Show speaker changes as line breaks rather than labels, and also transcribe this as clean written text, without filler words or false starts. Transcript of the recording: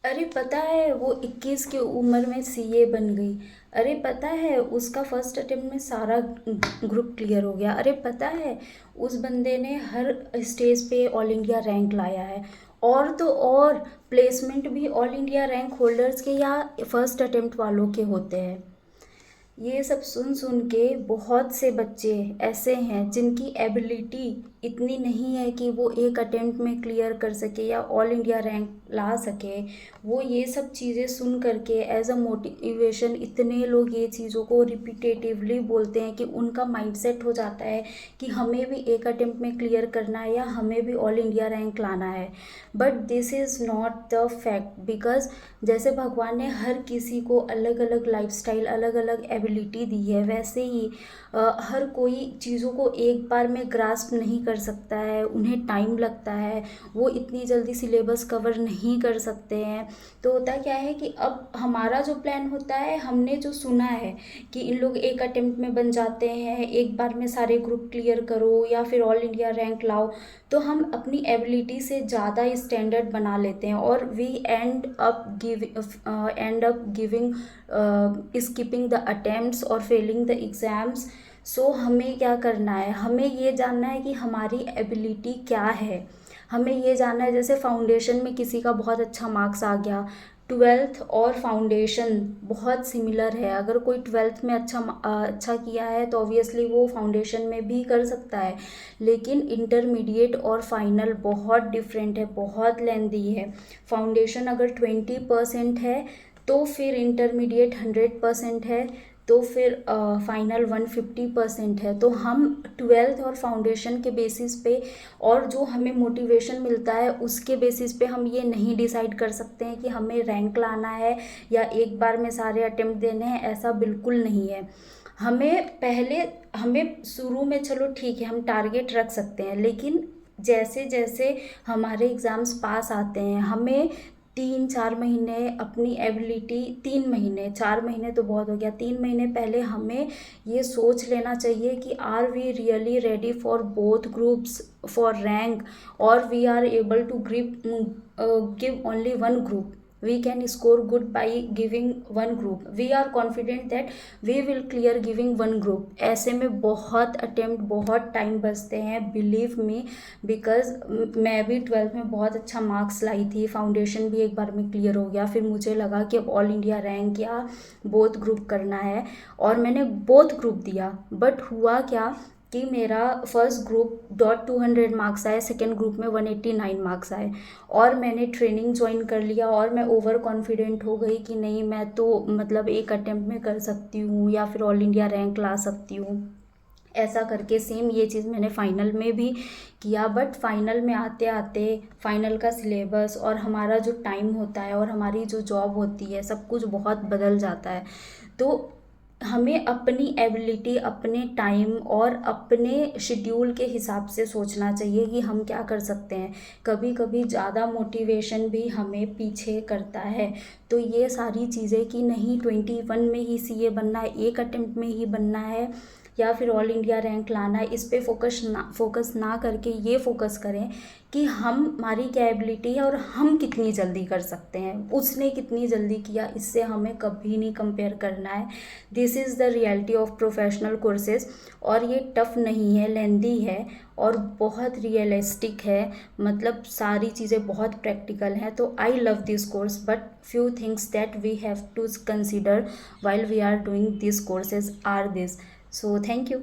अरे पता है वो 21 की उम्र में सीए बन गई। अरे पता है उसका फर्स्ट अटेम्प्ट में सारा ग्रुप क्लियर हो गया। अरे पता है उस बंदे ने हर स्टेज पे ऑल इंडिया रैंक लाया है। और तो और प्लेसमेंट भी ऑल इंडिया रैंक होल्डर्स के या फर्स्ट अटेम्प्ट वालों के होते हैं। ये सब सुन सुन के बहुत से बच्चे ऐसे हैं जिनकी एबिलिटी इतनी नहीं है कि वो एक अटेम्प्ट में क्लियर कर सके या ऑल इंडिया रैंक ला सके। वो ये सब चीज़ें सुन करके एज अ मोटिवेशन इतने लोग ये चीज़ों को रिपीटेटिवली बोलते हैं कि उनका माइंडसेट हो जाता है कि हमें भी एक अटेम्प्ट में क्लियर करना है या हमें भी ऑल इंडिया रैंक लाना है। But this is not the fact, because जैसे भगवान ने हर किसी को अलग अलग लाइफस्टाइल अलग अलग एबिलिटी दी है, वैसे ही हर कोई चीज़ों को एक बार में ग्रास्प नहीं कर सकता है, उन्हें टाइम लगता है, वो इतनी जल्दी सिलेबस कवर नहीं कर सकते हैं। तो होता क्या है कि अब हमारा जो प्लान होता है, हमने जो सुना है कि इन लोग एक अटेम्प्ट में बन जाते हैं, एक बार में सारे ग्रुप क्लियर करो या फिर ऑल इंडिया रैंक लाओ, तो हम अपनी एबिलिटी से ज़्यादा स्टैंडर्ड बना लेते हैं और we end up giving skipping the attempts और फेलिंग द एग्ज़ाम्स। सो हमें क्या करना है, हमें ये जानना है कि हमारी एबिलिटी क्या है। हमें ये जानना है, जैसे फाउंडेशन में किसी का बहुत अच्छा मार्क्स आ गया, ट्वेल्थ और फाउंडेशन बहुत सिमिलर है। अगर कोई ट्वेल्थ में अच्छा किया है तो ऑब्वियसली वो फाउंडेशन में भी कर सकता है। लेकिन इंटरमीडिएट और फाइनल बहुत डिफरेंट है, बहुत लेंदी है। फाउंडेशन अगर 20% है तो फिर इंटरमीडिएट 100% है, तो फिर फाइनल 150% है। तो हम ट्वेल्थ और फाउंडेशन के बेसिस पे और जो हमें मोटिवेशन मिलता है उसके बेसिस पे हम ये नहीं डिसाइड कर सकते हैं कि हमें रैंक लाना है या एक बार में सारे अटेम्प्ट देने हैं। ऐसा बिल्कुल नहीं है। हमें शुरू में चलो ठीक है हम टारगेट रख सकते हैं, लेकिन जैसे जैसे हमारे एग्ज़ाम्स पास आते हैं हमें 3-4 महीने अपनी एबिलिटी, 3 महीने, 4 महीने तो बहुत हो गया, 3 महीने पहले हमें ये सोच लेना चाहिए कि are we really ready for both groups for rank, और we are able to give only one group. We can score good by giving one group. We are confident that we will clear giving one group. ऐसे में बहुत attempt बहुत time बचते हैं, believe me. Because मैं भी twelfth में बहुत अच्छा मार्क्स लाई थी, फाउंडेशन भी एक बार में क्लियर हो गया, फिर मुझे लगा कि अब ऑल इंडिया रैंक या बोथ ग्रुप करना है और मैंने बोथ ग्रुप दिया। बट हुआ क्या कि मेरा फर्स्ट ग्रुप .200 मार्क्स आए, सेकेंड ग्रुप में 189 मार्क्स आए, और मैंने ट्रेनिंग ज्वाइन कर लिया और मैं ओवर कॉन्फिडेंट हो गई कि नहीं मैं तो मतलब एक अटेम्प्ट में कर सकती हूँ या फिर ऑल इंडिया रैंक ला सकती हूँ। ऐसा करके सेम ये चीज़ मैंने फ़ाइनल में भी किया। बट फाइनल में आते आते फाइनल का सिलेबस और हमारा जो टाइम होता है और हमारी जो जॉब होती है, सब कुछ बहुत बदल जाता है। तो हमें अपनी एबिलिटी, अपने टाइम और अपने शेड्यूल के हिसाब से सोचना चाहिए कि हम क्या कर सकते हैं। कभी कभी ज़्यादा मोटिवेशन भी हमें पीछे करता है। तो ये सारी चीज़ें कि नहीं 21 में ही सीए बनना है, एक अटेम्प्ट में ही बनना है या फिर ऑल इंडिया रैंक लाना है, इस पे फोकस ना करके ये फोकस करें कि हमारी क्या एबिलिटी है और हम कितनी जल्दी कर सकते हैं, उसने कितनी जल्दी किया, इससे हमें कभी नहीं कंपेयर करना है। This is the reality of professional courses. और ये टफ नहीं है, लेंदी है और बहुत रियलिस्टिक है, मतलब सारी चीज़ें बहुत प्रैक्टिकल हैं। तो I love this course, but few things that we have to consider while we are doing these courses are this. So thank you.